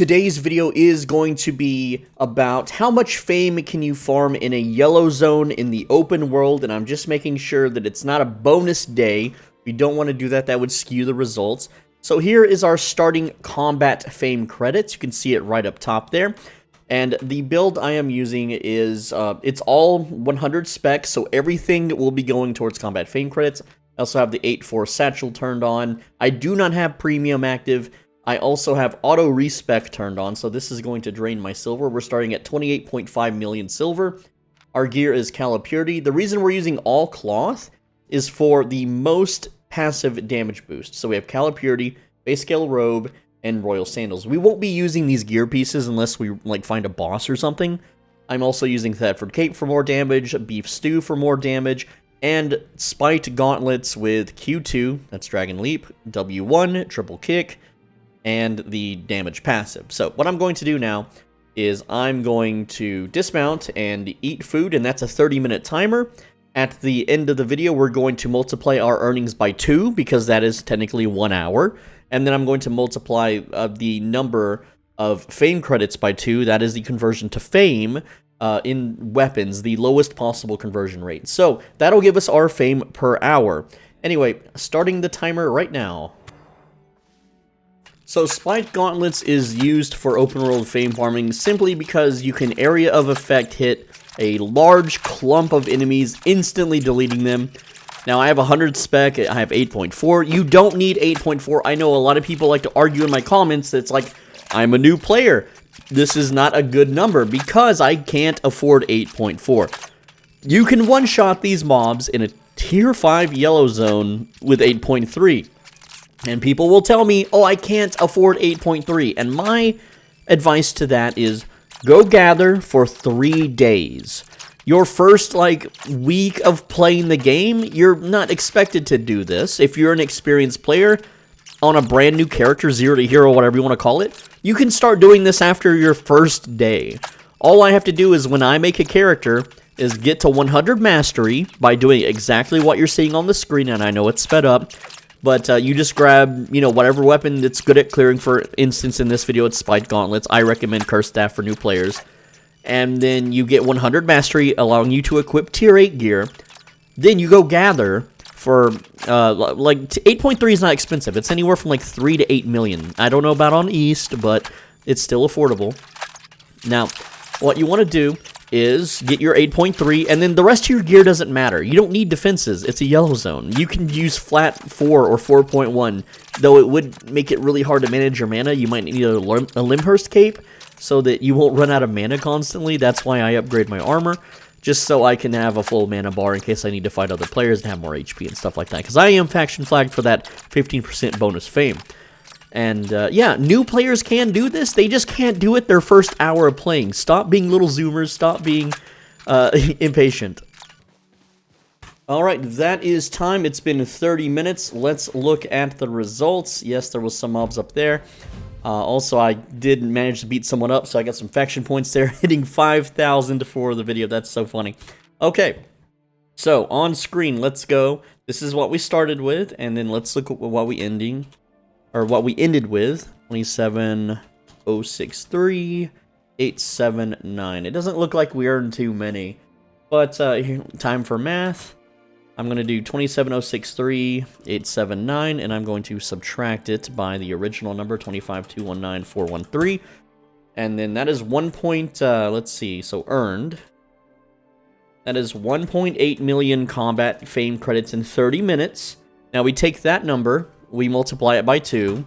Today's video is going to be about how much fame can you farm in a yellow zone in the open world, and I'm just making sure that it's not a bonus day. We don't want to do that. That would skew the results. So here is our starting combat fame credits. You can see it right up top there. And the build I am using is, it's all 100 specs, so everything will be going towards combat fame credits. I also have the 8-4 satchel turned on. I do not have premium active. I also have auto respec turned on, so this is going to drain my silver. We're starting at 28.5 million silver. Our gear is Cala Purity. The reason we're using all cloth is for the most passive damage boost. So we have Cala Purity, base scale robe, and royal sandals. We won't be using these gear pieces unless we find a boss or something. I'm also using Thetford Cape for more damage, Beef Stew for more damage, and Spiked Gauntlets with Q2, that's Dragon Leap, W1, Triple Kick, and the damage passive. So what I'm going to do now is I'm going to dismount and eat food, and that's a 30-minute timer. At the end of the video, we're going to multiply our earnings by 2, because that is technically 1 hour. And then I'm going to multiply the number of fame credits by 2. That is the conversion to fame in weapons, the lowest possible conversion rate. So that'll give us our fame per hour. Anyway, starting the timer right now. So Spiked Gauntlets is used for open world fame farming simply because you can area of effect hit a large clump of enemies, instantly deleting them. Now I have 100 spec, I have 8.4. You don't need 8.4. I know a lot of people like to argue in my comments that it's like, I'm a new player. This is not a good number because I can't afford 8.4. You can one-shot these mobs in a tier 5 yellow zone with 8.3. And people will tell me, oh, I can't afford 8.3. And my advice to that is, go gather for 3 days. Your first, week of playing the game, you're not expected to do this. If you're an experienced player on a brand new character, 0 to hero, whatever you want to call it, you can start doing this after your first day. All I have to do is, when I make a character, is get to 100 mastery by doing exactly what you're seeing on the screen, and I know it's sped up. But you just grab, whatever weapon that's good at clearing. For instance, in this video, it's Spiked Gauntlets. I recommend Curse Staff for new players. And then you get 100 mastery, allowing you to equip tier 8 gear. Then you go gather for, 8.3 is not expensive. It's anywhere from 3 to 8 million. I don't know about on East, but it's still affordable. Now, what you want to do is get your 8.3, and then the rest of your gear doesn't matter. You don't need defenses. It's a yellow zone. You can use flat 4 or 4.1, though it would make it really hard to manage your mana. You might need a Limhurst Cape so that you won't run out of mana constantly. That's why I upgrade my armor, just so I can have a full mana bar in case I need to fight other players and have more HP and stuff like that, because I am faction flagged for that 15% bonus fame. And, yeah, new players can do this. They just can't do it their first hour of playing. Stop being little zoomers. Stop being impatient. Alright, that is time. It's been 30 minutes. Let's look at the results. Yes, there was some mobs up there. Also, I did manage to beat someone up, so I got some faction points there, hitting 5,000 for the video. That's so funny. Okay, so on screen, let's go. This is what we started with, and then let's look at what we ended with. 27,063, 879. It doesn't look like we earned too many, but time for math. I'm going to do 27,063, 879, and I'm going to subtract it by the original number, 25,219,413. And then that is let's see, so earned. That is 1.8 million combat fame credits in 30 minutes. Now we take that number, we multiply it by 2,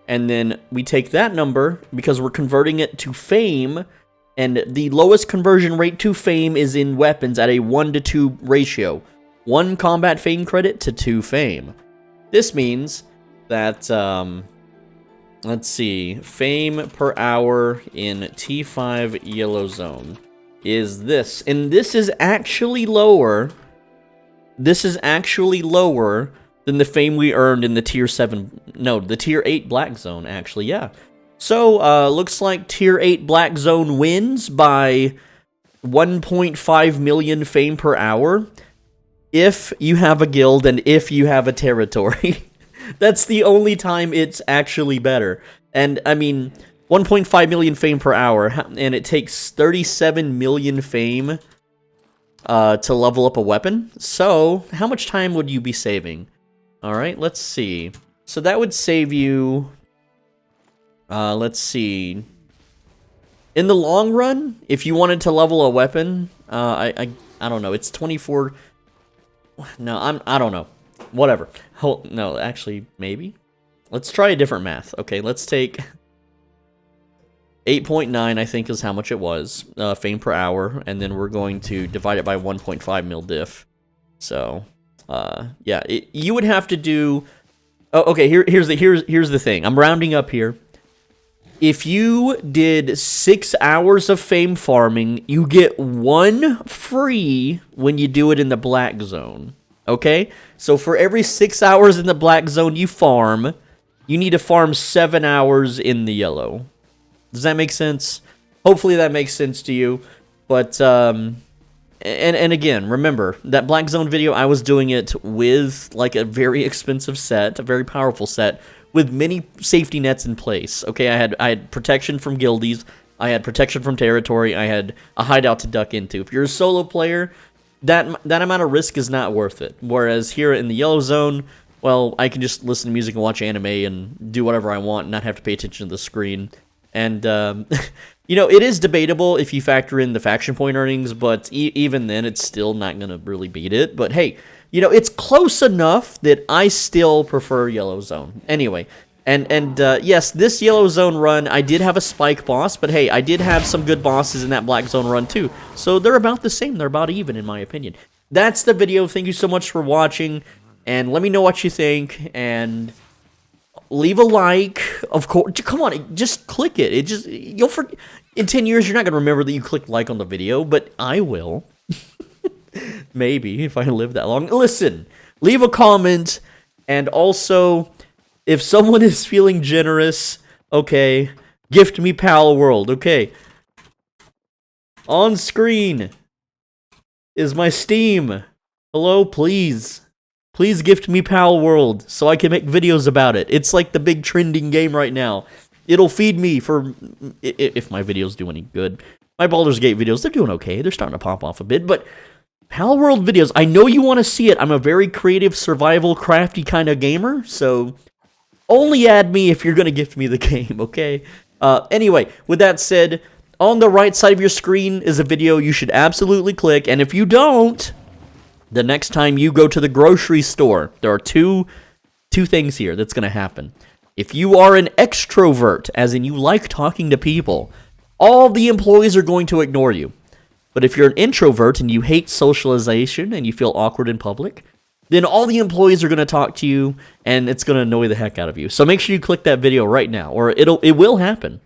and then we take that number, because we're converting it to fame, and the lowest conversion rate to fame is in weapons at a 1-to-2 ratio. 1 combat fame credit to 2 fame. This means that, let's see, fame per hour in T5 yellow zone is this. And this is actually lower. This is actually lower than the fame we earned in the tier 7, no, the tier 8 black zone, actually, yeah. So, looks like tier 8 black zone wins by 1.5 million fame per hour. If you have a guild and if you have a territory. That's the only time it's actually better. And, I mean, 1.5 million fame per hour, and it takes 37 million fame to level up a weapon. So, how much time would you be saving? Alright, let's see. So that would save you... let's see. In the long run, if you wanted to level a weapon, I don't know. It's 24... No, I don't know. Whatever. No, actually, maybe. Let's try a different math. Okay, let's take 8.9, I think is how much it was, fame per hour, and then we're going to divide it by 1.5 mil diff. So, yeah, you would have to do... Oh, okay, here's the thing. I'm rounding up here. If you did 6 hours of fame farming, you get 1 free when you do it in the black zone. Okay? So for every 6 hours in the black zone you farm, you need to farm 7 hours in the yellow. Does that make sense? Hopefully that makes sense to you. But, and again, remember, that black zone video, I was doing it with, like, a very expensive set, a very powerful set, with many safety nets in place. Okay, I had protection from guildies, I had protection from territory, I had a hideout to duck into. If you're a solo player, that amount of risk is not worth it. Whereas here in the yellow zone, well, I can just listen to music and watch anime and do whatever I want and not have to pay attention to the screen. And, you know, it is debatable if you factor in the faction point earnings, but even then, it's still not going to really beat it. But hey, you know, it's close enough that I still prefer yellow zone. Anyway, and yes, this yellow zone run, I did have a spike boss, but hey, I did have some good bosses in that black zone run too. So they're about the same. They're about even, in my opinion. That's the video. Thank you so much for watching, and let me know what you think, and leave a like. Of course, come on, just click it. It just, you'll forget. In 10 years, you're not going to remember that you clicked like on the video, but I will. Maybe, if I live that long. Listen, leave a comment, and also, if someone is feeling generous, okay, gift me Pal World, okay. On screen is my Steam. Hello, please. Please gift me Pal World so I can make videos about it. It's like the big trending game right now. It'll feed me for... if my videos do any good. My Baldur's Gate videos, they're doing okay. They're starting to pop off a bit, but... Pal World videos, I know you want to see it. I'm a very creative, survival, crafty kind of gamer, so... only add me if you're going to gift me the game, okay? Anyway, with that said, on the right side of your screen is a video you should absolutely click, and if you don't... the next time you go to the grocery store, there are two things here that's going to happen. If you are an extrovert, as in you like talking to people, all the employees are going to ignore you. But if you're an introvert and you hate socialization and you feel awkward in public, then all the employees are going to talk to you and it's going to annoy the heck out of you. So make sure you click that video right now, or it will happen.